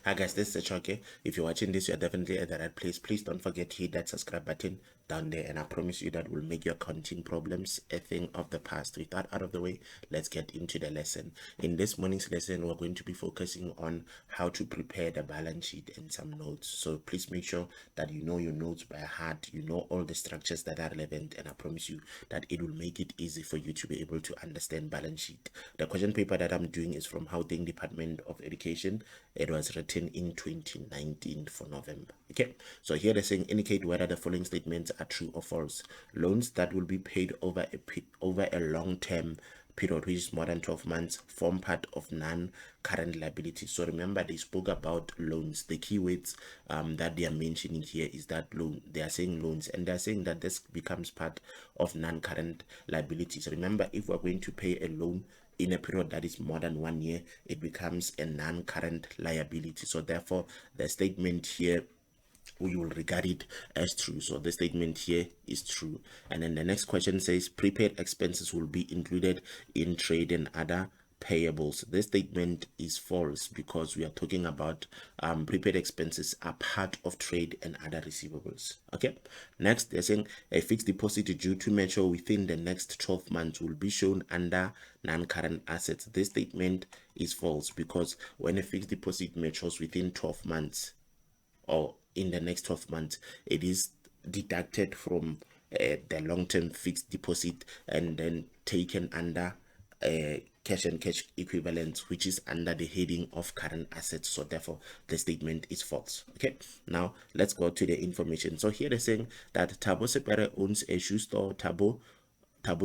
Hi guys, this is Chauke. If you're watching this, you're definitely at the right place. Please don't forget to hit that subscribe button down there, and I promise you that will make your accounting problems a thing of the past. With that out of the way, let's get into the lesson. In this morning's lesson, we're going to be focusing on how to prepare the balance sheet and some notes. So please make sure that you know your notes by heart, you know all the structures that are relevant, and I promise you that it will make it easy for you to be able to understand balance sheet. The question paper that I'm doing is from Gauteng Department of Education. It was written in 2019 for November. Okay, so here they're saying indicate whether the following statements are true or false. Loans that will be paid over a long-term period, which is more than 12 months, form part of non-current liabilities. So remember, they spoke about loans. The keywords that they are mentioning here is that loan. They are saying loans, and they are saying that this becomes part of non-current liabilities. Remember, if we're going to pay a loan in a period that is more than 1 year, it becomes a non-current liability. So therefore, the statement here, we will regard it as true. So the statement here is true. And then the next question says prepaid expenses will be included in trade and other payables. This statement is false because we are talking about prepaid expenses are part of trade and other receivables. Okay, next they're saying a fixed deposit due to mature within the next 12 months will be shown under non-current assets. This statement is false because when a fixed deposit matures within 12 months or in the next 12 months, it is deducted from the long-term fixed deposit and then taken under cash and cash equivalents, which is under the heading of current assets. So therefore the statement is false. Okay, now let's go to the information. So here they're saying that Thabo Sepere owns a shoe store, Thabo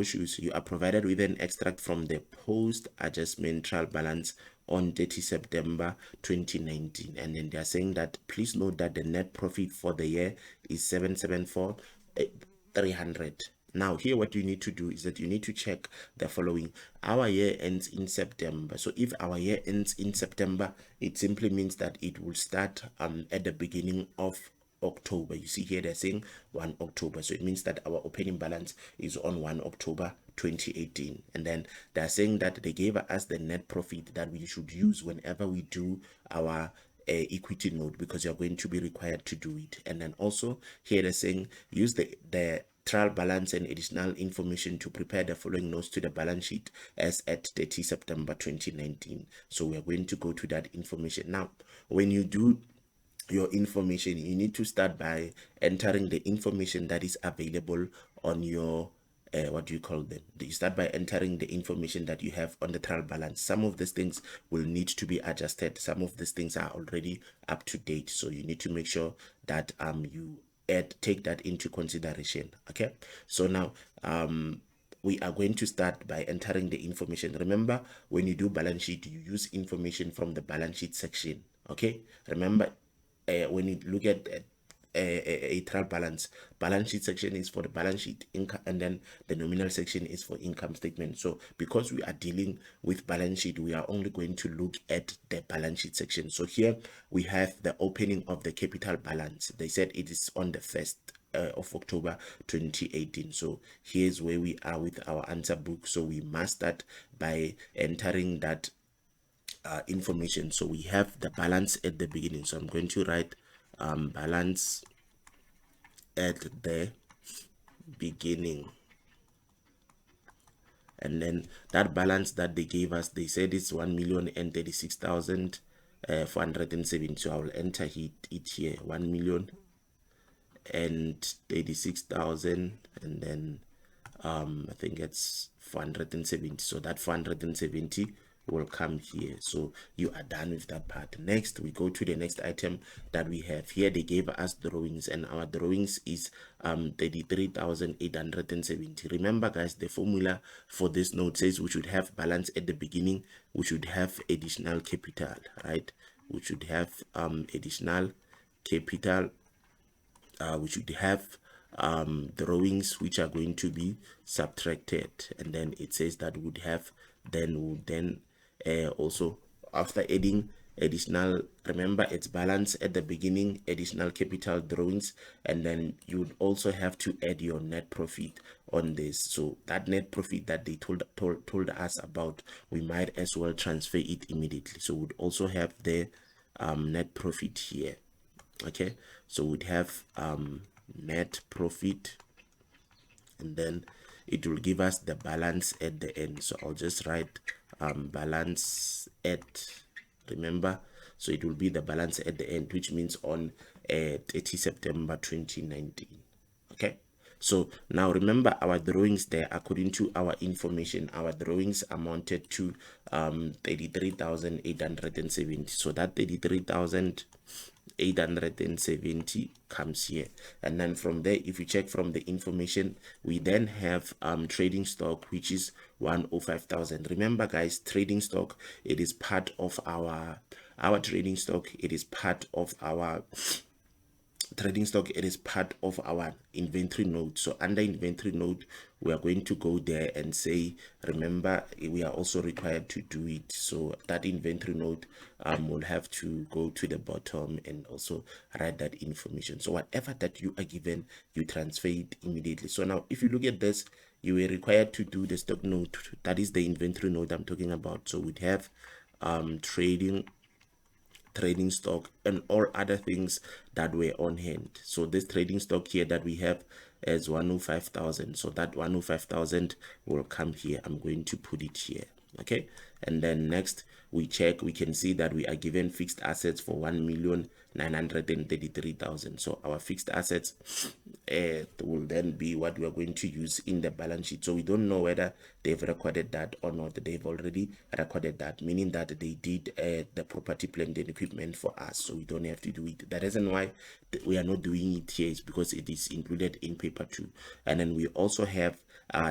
Shoes. You are provided with an extract from the post adjustment trial balance on 30 September 2019, and then they are saying that please note that the net profit for the year is 774,300. Now here what you need to do is that you need to check the following. Our year ends in September, so if our year ends in September, it simply means that it will start at the beginning of October. You see here they're saying 1 October, so it means that our opening balance is on 1 October 2018, and then they're saying that they gave us the net profit that we should use whenever we do our equity note, because you're going to be required to do it. And then also here they're saying use the trial balance and additional information to prepare the following notes to the balance sheet as at 30 September 2019. So we are going to go to that information. Now when you do your information, you need to start by entering the information that is available on your what do you call them? You start by entering the information that you have on the trial balance. Some of these things will need to be adjusted. Some of these things are already up to date, so you need to make sure that you take that into consideration. Okay, so now we are going to start by entering the information. Remember, when you do balance sheet, you use information from the balance sheet section. Okay, remember, when you look at a trial balance sheet section is for the balance sheet income, and then the nominal section is for income statement. So because we are dealing with balance sheet, we are only going to look at the balance sheet section. So here we have the opening of the capital balance. They said it is on the 1st of October 2018. So here's where we are with our answer book. So we must start by entering that information. So we have the balance at the beginning, so I'm going to write balance at the beginning, and then that balance that they gave us, they said it's 1,036,470. So I will enter it here, 1,036,000, and then I think it's 470. So that 470 will come here. So you are done with that part. Next we go to the next item that we have here. They gave us drawings, and our drawings is 33,870. Remember guys, the formula for this note says we should have balance at the beginning, we should have additional capital, right? We should have additional capital, we should have drawings which are going to be subtracted, and then it says that would have then also after adding additional, remember it's balance at the beginning, additional capital, drawings, and then you would also have to add your net profit on this. So that net profit that they told us about, we might as well transfer it immediately. So we'd also have there net profit here. Okay, so we'd have net profit, and then it will give us the balance at the end. So I'll just write balance at, remember, so it will be the balance at the end, which means on 30 September 2019. Okay, so now remember our drawings there, according to our information, our drawings amounted to 33,870. So that 33,870 comes here, and then from there, if you check from the information, we then have trading stock, which is 105,000. Remember guys, trading stock, it is part of our trading stock, it is part of our trading stock, it is part of our inventory note. So under inventory note, we are going to go there and say, remember, we are also required to do it. So that inventory note will have to go to the bottom and also write that information. So whatever that you are given, you transfer it immediately. So now if you look at this, you were required to do the stock note, that is the inventory note I'm talking about. So we'd have trading stock and all other things that were on hand. So this trading stock here that we have as 105,000, so that 105,000 will come here. I'm going to put it here. Okay, and then next we check, we can see that we are given fixed assets for 1,933,000. So our fixed assets will then be what we are going to use in the balance sheet. So we don't know whether they've recorded that or not. They've already recorded that, meaning that they did the property, plant and equipment for us, so we don't have to do it. The reason why we are not doing it here is because it is included in paper 2. And then we also have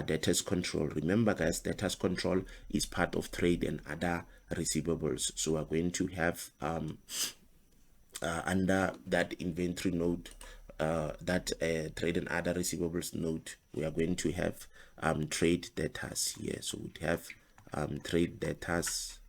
debtors control. Remember guys, debtors control is part of trade and other receivables. So we're going to have under that inventory note, that trade and other receivables note, we are going to have trade debtors here. So we'd have trade debtors,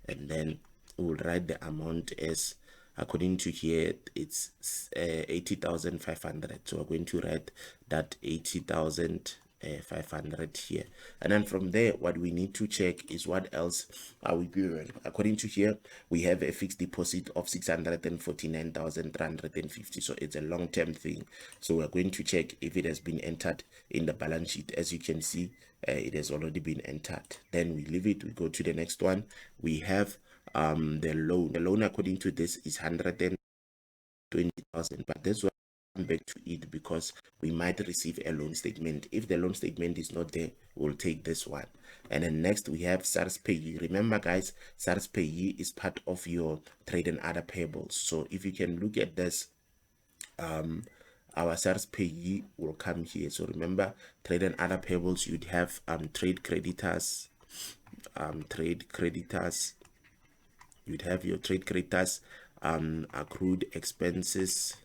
and then we'll write the amount as, according to here, it's 80,500. So we're going to write that 80,500 here, and then from there, what we need to check is what else are we given. According to here, we have a fixed deposit of 649,350. So it's a long-term thing. So we're going to check if it has been entered in the balance sheet. As you can see, it has already been entered. Then we leave it, we go to the next one. We have the loan according to this is 120,000, but this one come back to it because we might receive a loan statement. If the loan statement is not there, we'll take this one. And then next we have SARS payee. Remember guys, SARS payee is part of your trade and other payables. So if you can look at this, our SARS payee will come here. So remember, trade and other payables, you'd have trade creditors, you'd have your trade creditors, accrued expenses,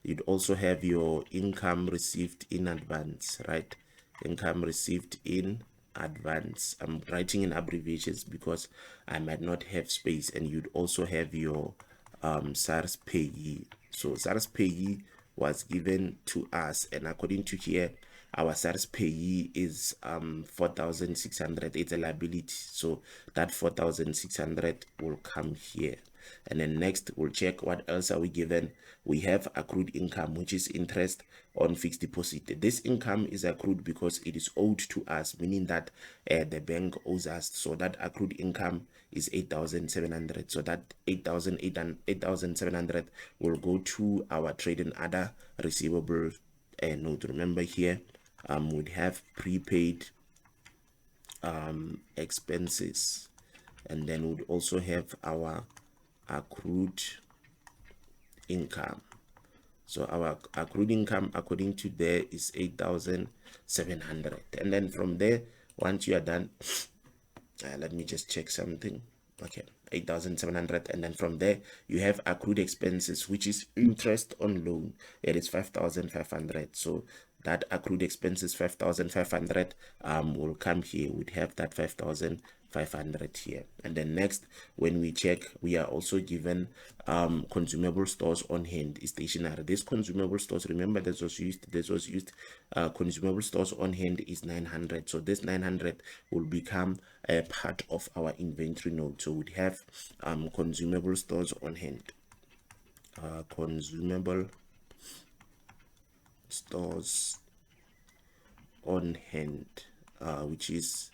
you'd also have your income received in advance, right? Income received in advance. I'm writing in abbreviations because I might not have space. And you'd also have your SARS payee. So SARS payee was given to us, and according to here, our SARS payee is 4,600. It's a liability, so that 4,600 will come here. And then next we'll check what else are we given. We have accrued income, which is interest on fixed deposit. This income is accrued because it is owed to us, meaning that the bank owes us. So that accrued income is 8,700. So that 8,700 will go to our trade and other receivable note. Remember here, we'd have prepaid expenses, and then we'd also have our accrued income. So our accrued income according to there is 8,700. And then from there, once you are done, let me just check something. Okay, 8,700. And then from there you have accrued expenses, which is interest on loan. It is 5,500. So that accrued expenses 5,500 will come here. We'd have that 5,500 here. And then next, when we check, we are also given consumable stores on hand is stationary. This consumable stores, remember this was used consumable stores on hand is 900. So this 900 will become a part of our inventory note. So we'd have consumable stores on hand, consumable stores on hand, which is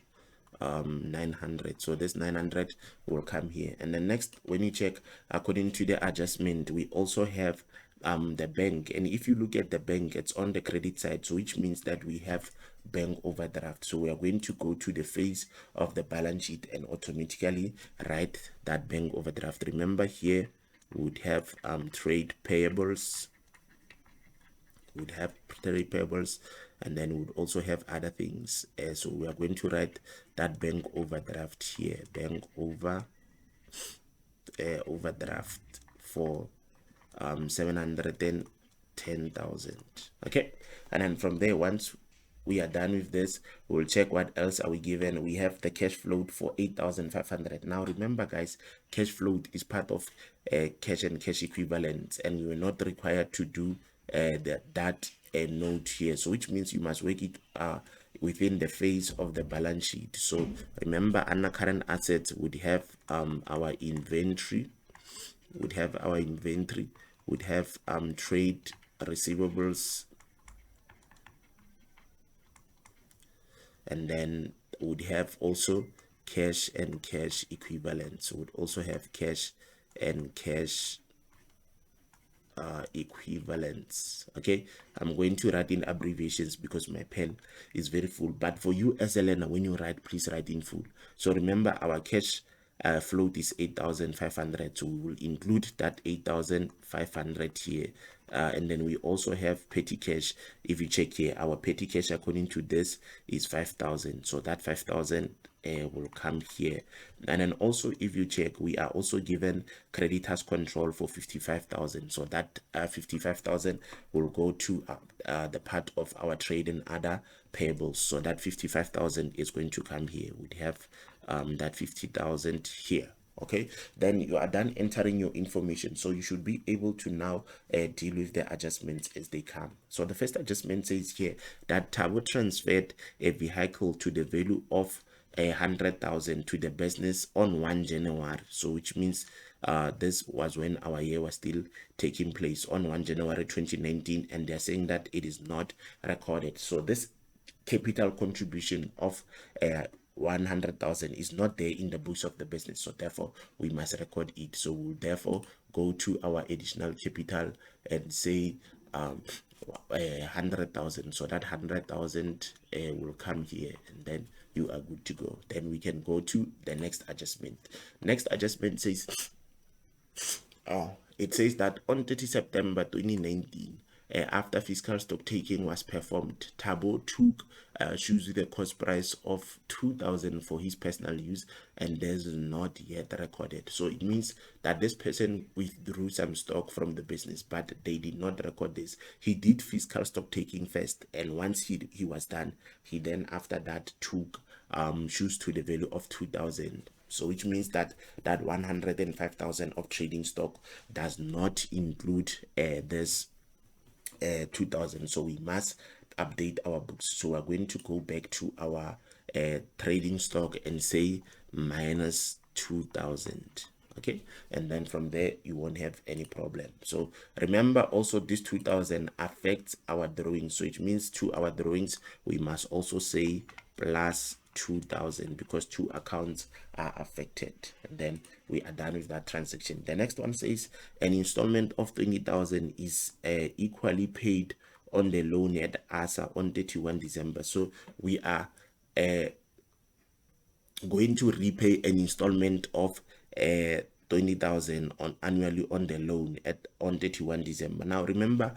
900. So this 900 will come here. And then next, when you check according to the adjustment, we also have the bank. And if you look at the bank, it's on the credit side, so which means that we have bank overdraft. So we are going to go to the phase of the balance sheet and automatically write that bank overdraft. Remember here we would have trade payables, and then we would also have other things. So we are going to write that bank overdraft here, bank overdraft for 710,000. Okay, and then from there, once we are done with this, we'll check what else are we given. We have the cash float for 8,500. Now remember guys, cash float is part of cash and cash equivalents, and we were not required to do that note here, so which means you must work it within the phase of the balance sheet. So remember, under current assets would have our inventory, would have trade receivables, and then would have also cash and cash equivalents. So would also have cash and cash equivalents. Okay, I'm going to write in abbreviations because my pen is very full, but for you as a learner, when you write, please write in full. So remember, our cash float is 8,500, so we will include that 8,500 here. And then we also have petty cash. If you check here, our petty cash according to this is 5,000, so that 5,000 will come here. And then also, if you check, we are also given creditors control for 55,000, so that 55,000 will go to the part of our trade and other payables. So that 55,000 is going to come here. We'd have that 50,000 here. Okay, then you are done entering your information, so you should be able to now deal with the adjustments as they come. So the first adjustment says here that Thabo transferred a vehicle to the value of 100,000 to the business on 1 January. So which means this was when our year was still taking place, on 1 January 2019, and they're saying that it is not recorded. So this capital contribution of 100,000 is not there in the books of the business, so therefore we must record it. So we'll therefore go to our additional capital and say 100,000. So that 100,000 will come here, and then you are good to go. Then we can go to the next adjustment. Next adjustment says it says that on 30 September 2019, after fiscal stock taking was performed, Thabo took shoes with a cost price of 2,000 for his personal use, and there's not yet recorded. So it means that this person withdrew some stock from the business, but they did not record this. He did fiscal stock taking first, and once he was done, he then after that took shoes to the value of 2,000. So which means that 105,000 of trading stock does not include this 2,000. So we must update our books. So we're going to go back to our trading stock and say minus 2,000. Okay, and then from there you won't have any problem. So remember also, this 2,000 affects our drawings, so it means to our drawings we must also say plus 2,000 because two accounts are affected, and then we are done with that transaction. The next one says an installment of 20,000 is equally paid on the loan at ASA on 31 December. So we are going to repay an installment of 20,000 on annually on the loan on 31 December. Now remember,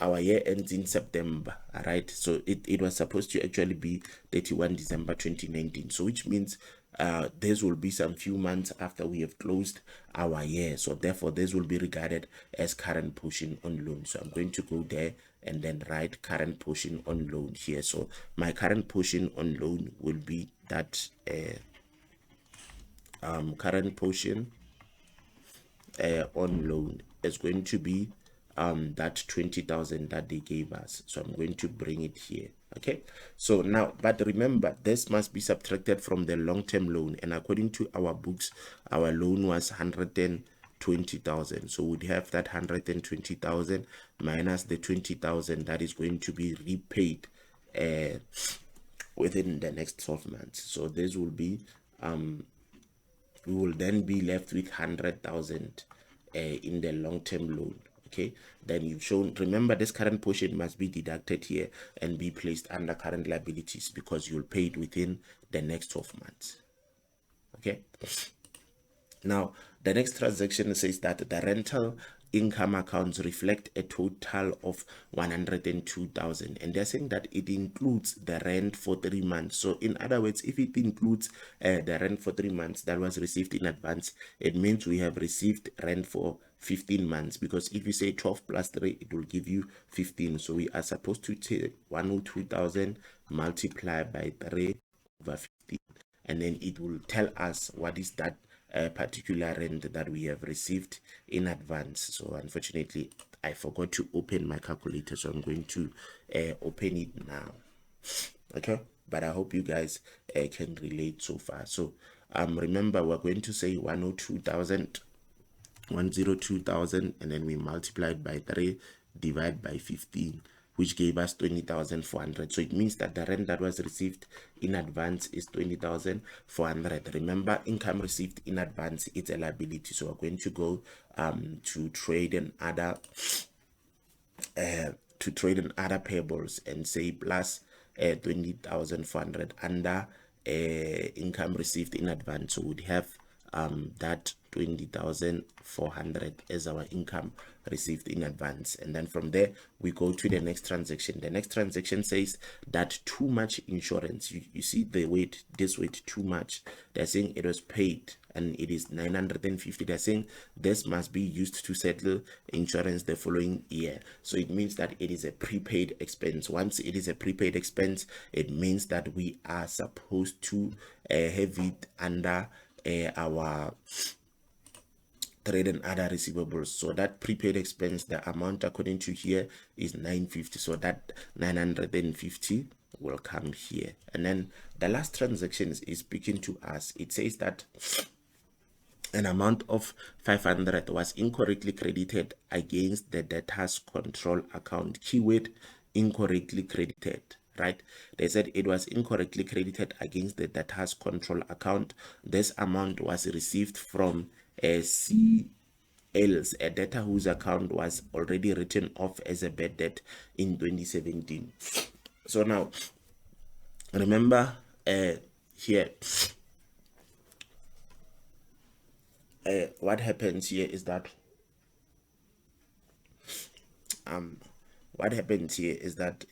our year ends in September, right? So it was supposed to actually be 31 December 2019. So which means this will be some few months after we have closed our year. So therefore this will be regarded as current portion on loan. So I'm going to go there and then write current portion on loan here. So my current portion on loan will be that current portion on loan is going to be that 20,000 that they gave us. So I'm going to bring it here. Okay, so now, but remember, this must be subtracted from the long-term loan, and according to our books, our loan was 120,000. So we'd have that 120,000 minus the 20,000 that is going to be repaid within the next 12 months. So this will be we will then be left with 100,000 in the long-term loan. Okay, then you've shown, remember, this current portion must be deducted here and be placed under current liabilities because you'll pay it within the next 12 months. Okay, now the next transaction says that the rental income accounts reflect a total of 102,000, and they're saying that it includes the rent for 3 months. So in other words, if it includes the rent for 3 months that was received in advance, it means we have received rent for 15 months, because if you say 12 plus 3, it will give you 15. So we are supposed to take 102,000 multiplied by 3 over 15, and then it will tell us what is that particular rent that we have received in advance. So unfortunately, I forgot to open my calculator, so I'm going to open it now. Okay, but I hope you guys can relate so far. So remember, we're going to say 102,000, and then we multiply it by 3, divide by 15, which gave us 20,400. So it means that the rent that was received in advance is 20,400. Remember, income received in advance, it's a liability. So we're going to go to trade and other payables and say plus 20,400 under income received in advance. So we'd have that 20,400 as our income received in advance, and then from there we go to the next transaction. The next transaction says that too much insurance, you see the weight, this weight, too much, they're saying it was paid and it is 950. They're saying this must be used to settle insurance the following year. So it means that it is a prepaid expense. Once it is a prepaid expense, it means that we are supposed to have it under our trade and other receivables. So that prepaid expense, the amount according to here is 950. So that 950 will come here. And then the last transaction is speaking to us. It says that an amount of 500 was incorrectly credited against the debtors control account. Keyword, incorrectly credited. Right, they said it was incorrectly credited against the debtors control account. This amount was received from a CLs, a debtor whose account was already written off as a bad debt in 2017. So now remember here what happens here is that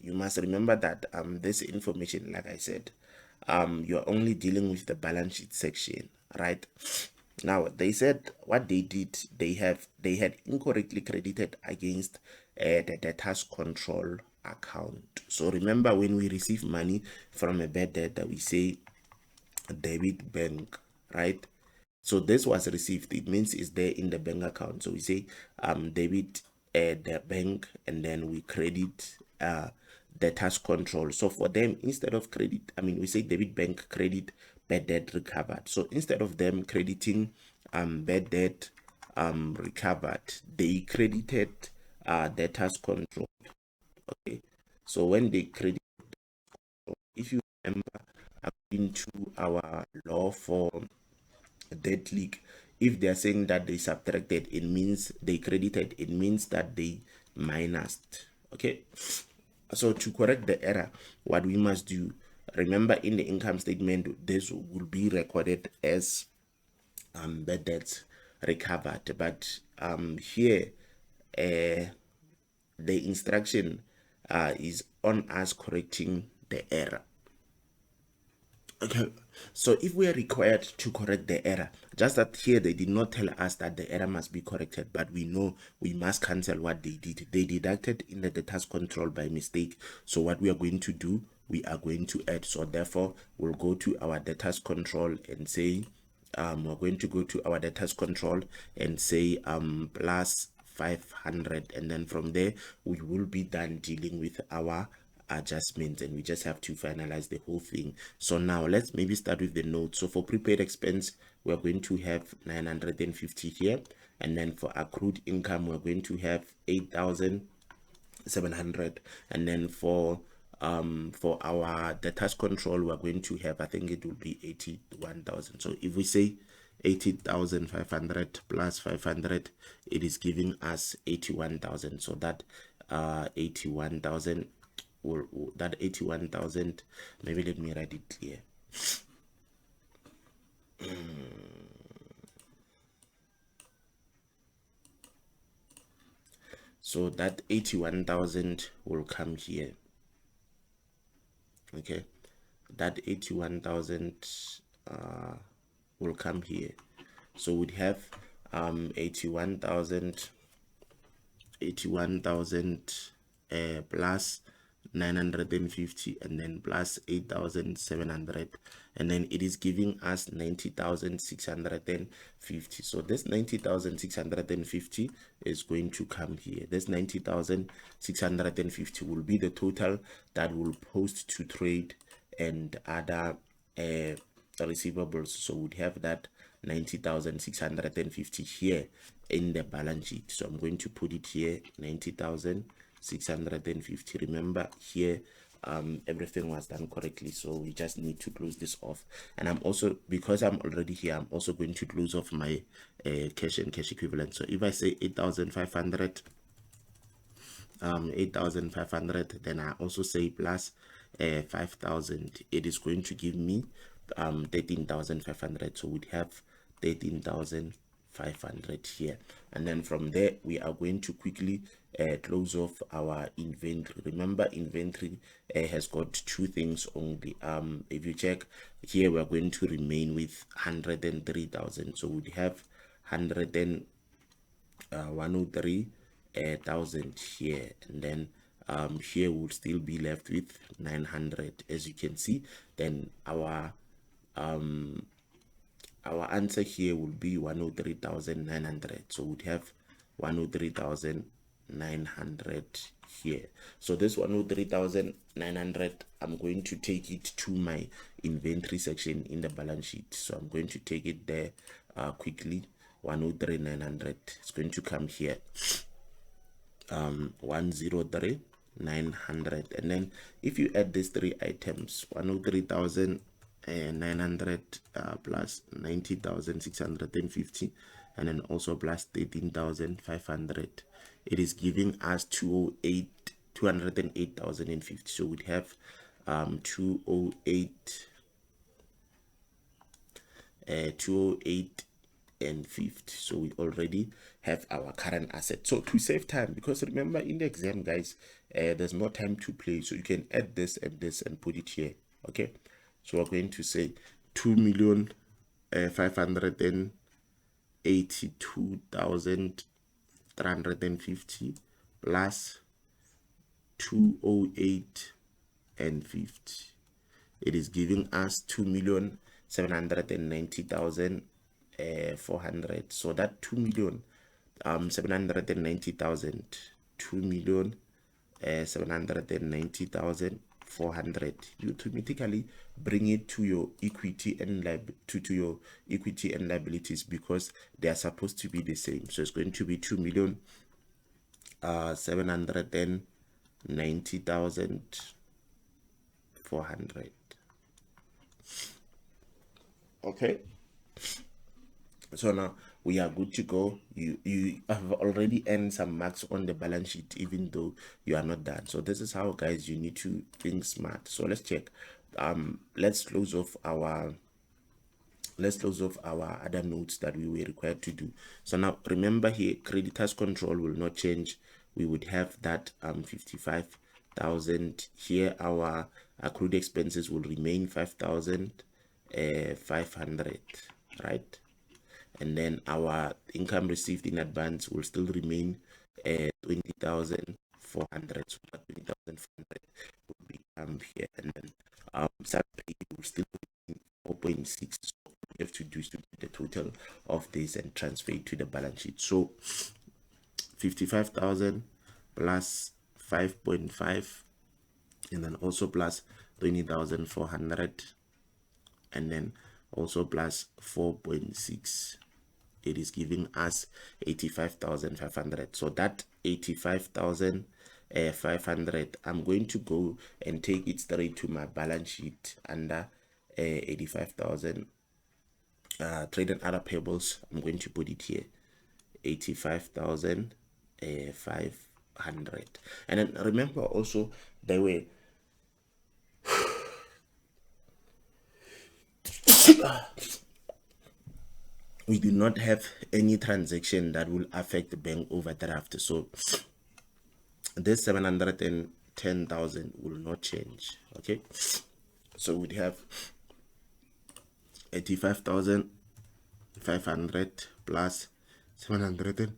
you must remember that this information, like I said, you're only dealing with the balance sheet section, right? Now they said what they did, they had incorrectly credited against the debtors control account. So remember, when we receive money from a bad debtor, we say debit bank, right? So this was received, it means it's there in the bank account. So we say debit the bank, and then we credit debtors control. So for them, instead of credit, we say debit bank, credit bad debt recovered. So instead of them crediting bad debt recovered, they credited debtors control. Okay, so when they credit, if you remember, according to our law for debt leak, if they are saying that they subtracted, it means they credited, it means that they minused. Okay, so to correct the error, what we must do, remember, in the income statement, this will be recorded as bad debts recovered, but here the instruction is on us correcting the error. Okay, so if we are required to correct the error, just that here they did not tell us that the error must be corrected, but we know we must cancel what they did. They deducted in the task control by mistake. So what we are going to do, we are going to add. So therefore, we'll go to our task control and say, we're going to go to our task control and say plus 500, and then from there we will be done dealing with our adjustments, and we just have to finalize the whole thing. So now let's maybe start with the note. So for prepaid expense, we're going to have 950 here, and then for accrued income we're going to have 8,700, and then for our the task control we're going to have, I think it will be 81,000. So if we say 80,500 plus 500, it is giving us 81,000. So that 81,000 that 81,000, maybe let me write it clear. So that 81,000 will come here. Okay, that 81,000 will come here. So we'd have 81,000 plus 950, and then plus 8,700, and then it is giving us 90,650. So this 90,650 is going to come here. This 90,650 will be the total that will post to trade and other receivables. So we'd have that 90,650 here in the balance sheet. So I'm going to put it here, 90,650. Remember here everything was done correctly, so we just need to close this off. And I'm also, because I'm already here, I'm also going to close off my cash and cash equivalent. So if I say 8,500, 8,500, then I also say plus 5,000, it is going to give me 13,500. so we'd have 13,500 here, and then from there we are going to quickly close off our inventory. Remember, inventory has got two things only. If you check here, we're going to remain with 103,000, so we'd have 103,000 here, and then here we'll still be left with 900, as you can see. Then our answer here will be 103,900, so we'd have 103,900 here. So this 103,900, I'm going to take it to my inventory section in the balance sheet. So I'm going to take it there quickly. 103,900 is going to come here, 103,900, and then if you add these three items, 103,900 plus 90,650, and then also plus 13,500, it is giving us 208,050. So we'd have 208 and 50. So we already have our current asset. So to save time, because remember in the exam, guys, there's no time to play, so you can add this and this and put it here. Okay, so we're going to say 2,582,350 plus 208 and 50. It is giving us 2,790,400. So that 2,790,000, 2,790,400, you automatically bring it to your equity and your equity and liabilities, because they are supposed to be the same. So it's going to be 2,790,400. Okay, so now we are good to go. You have already earned some marks on the balance sheet, even though you are not done. So this is how, guys, you need to think smart. So let's check. Let's close off our other notes that we were required to do. So now remember here, creditors control will not change. We would have that 55,000 here. Our accrued expenses will remain 5,000. 500, right? And then our income received in advance will still remain 20,400. So that 20,400 will become here, and then salary will still be 4.6. So all we have to do is to get the total of this and transfer it to the balance sheet. So 55,000 plus 5.5, and then also plus 20,400, and then also plus 4.6. It is giving us 85,500. So that 85,500, I'm going to go and take it straight to my balance sheet under 85,000 trade and other payables. I'm going to put it here, 85,500. And then remember also there were we do not have any transaction that will affect the bank overdraft. So this 710,000 will not change. Okay, so we'd have 85,500 plus 700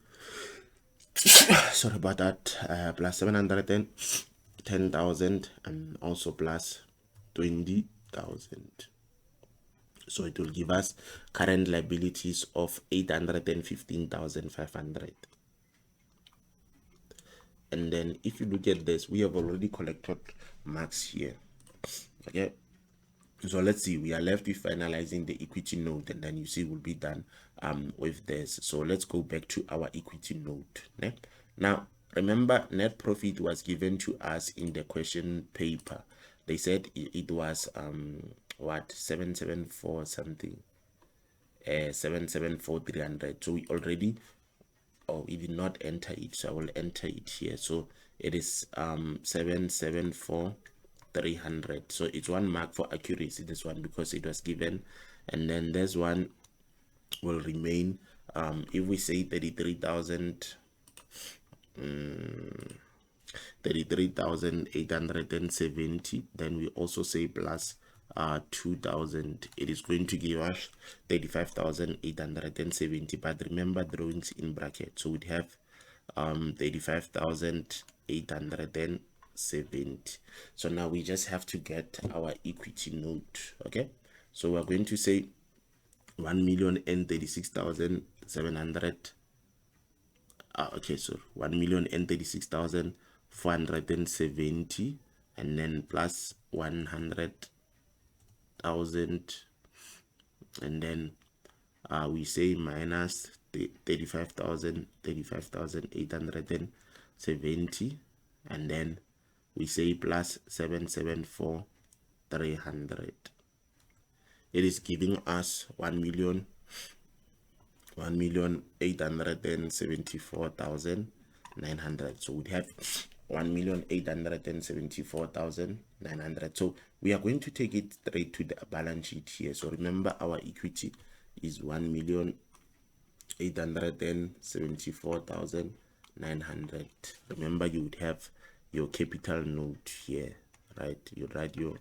sorry about that, plus 710,000 and also plus 20,000. So it will give us current liabilities of 815,500. And then if you look at this, we have already collected marks here. Okay, so let's see, we are left with finalizing the equity note, and then you see we'll be done with this. So let's go back to our equity note. Okay? Now remember, net profit was given to us in the question paper. They said it was what, 774 something, 774,300. So we already, we did not enter it, so I will enter it here. So it is 774,300. So it's 1 mark for accuracy, this one, because it was given. And then this one will remain, if we say 33,870, then we also say plus 2,000. It is going to give us 35,870, but remember drawings in bracket, so we'd have 35,870. So now we just have to get our equity note. Okay, so we're going to say 1,036,700. Okay, so 1,036,470, and then plus 100,000, and then we say minus 35,870, and then we say plus 774,300. It is giving us 1,874,900. So we have 1,874,900. So we are going to take it straight to the balance sheet here. So remember, our equity is 1,874,900. remember, you would have your capital note here, right? You write your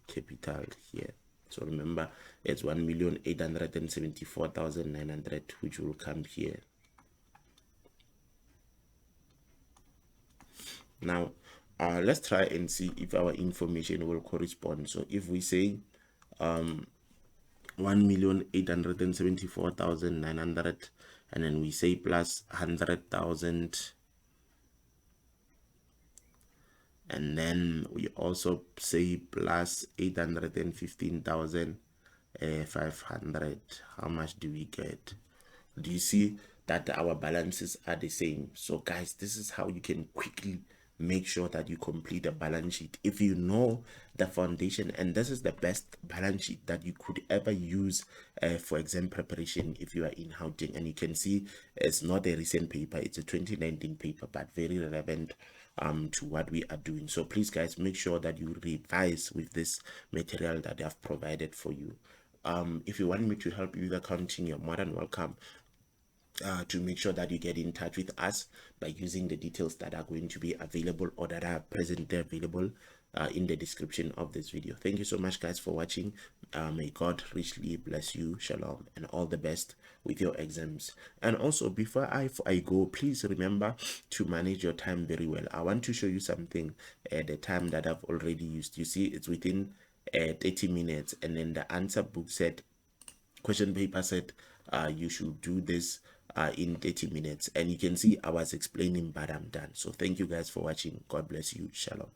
capital here. So remember, it's 1,874,900, which will come here. Now let's try and see if our information will correspond. So if we say 1,874,900, and then we say plus 100,000, and then we also say plus 815,500, how much do we get? Do you see that our balances are the same? So guys, this is how you can quickly make sure that you complete a balance sheet if you know the foundation. And this is the best balance sheet that you could ever use for exam preparation if you are in Gauteng. And you can see it's not a recent paper, it's a 2019 paper, but very relevant to what we are doing. So please guys, make sure that you revise with this material that I've provided for you. If you want me to help you with accounting, you're more than welcome to make sure that you get in touch with us by using the details that are going to be available or that are presently available in the description of this video. Thank you so much, guys, for watching. May God richly bless you. Shalom, and all the best with your exams. And also, before I go, please remember to manage your time very well. I want to show you something at the time that I've already used. You see, it's within 30 minutes, and then the answer book said, question paper said, you should do this in 30 minutes, and you can see I was explaining, but I'm done. So thank you guys for watching. God bless you. Shalom.